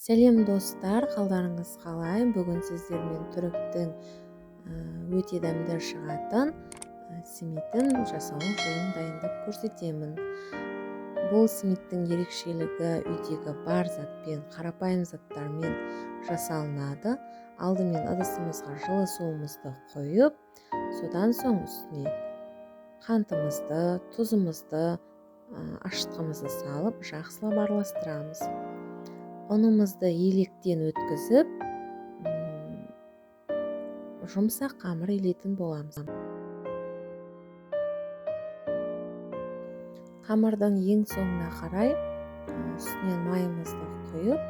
Сәлем достар, қалдарыңыз қалай? Бүгін сіздермен түріктің өте дәмді шығатын смитін жасауын жолын дайындап көрсетемін. Бұл смиттің ерекшелігі үйдегі бар затпен, қарапайым заттармен жасалынады. Алдымен ыдысымызға жылы суымызды қойып, содан соң үстіне қантымызды, тұзымызды, ашытқымызды салып, жақсылап араластырамыз. Ұнымызды електен өткізіп, жұмсақ қамыр илейтін боламыз. Қамырдың ең соңына қарай үстінен майымызды құйып,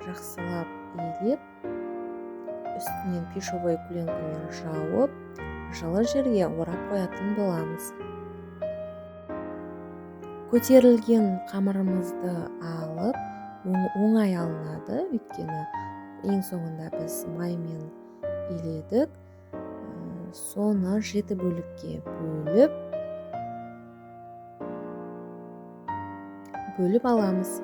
жақсылап илеп, үстінен пищевой пленкамен жауып, жылы жерге орап қоятын боламыз. Көтерілген қамырымызды алып, оңай алынады, өйткені ең соңында біз маймен иледік. Соны 7 бөлікке бөліп аламыз.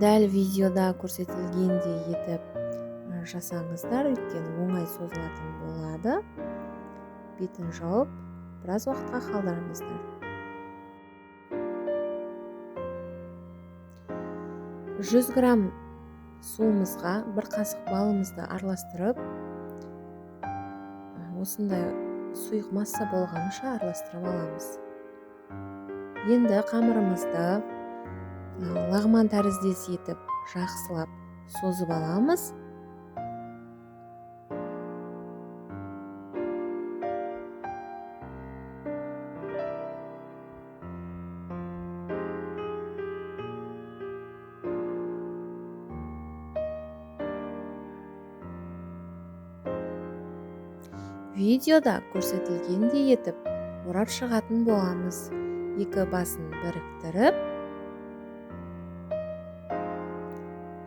Дәл видеода көрсетілгендей етіп жасаңыздар, өйткені оңай созылатын болады. Бетін жауып, біраз уақытқа қалдырыңыздар. 100 грамм суымызға 1 қасық балымызды араластырып, осындай сұйық масса болғанша араластырып аламыз. Енді қамырымызды лағман тәріздес етіп жақсылап созып аламыз. Видеода көрсетілгендей етіп орап шығатын боламыз. Екі басын біріктіріп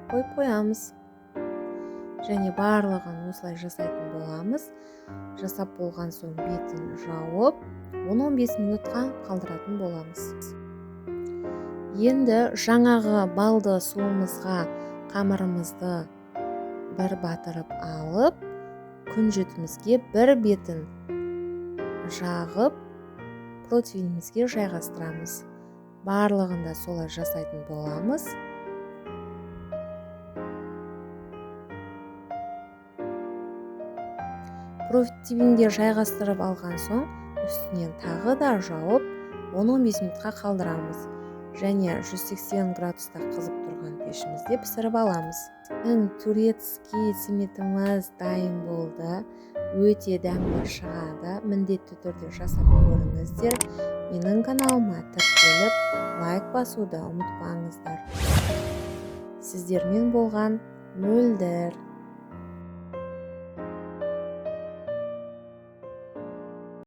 қоямыз. Және барлығын осылай жасайтын боламыз. Жасап болған соң бетін жауып, 10-15 минутқа қалдыратын боламыз. Енді жаңағы балды суымызға қамырымызды бір батырып алып, күнжетімізге бір бетін жағып, противнімізге жайғастырамыз. Барлығында солай жасайтын боламыз. Противнге жайғастырып алған соң, үстінен тағы да жауып, 10-15 минутқа қалдырамыз. Және 180 градуста қызып тұрған пешімізде пісіріп аламыз. Турецкий смитіміз дайын болды. Өте дәмді шығады. Міндетті түрде жасап көріңіздер. Менің каналыма тіркеліп, лайк басуды ұмытпаңыздар. Сіздермен болған Мөлдір.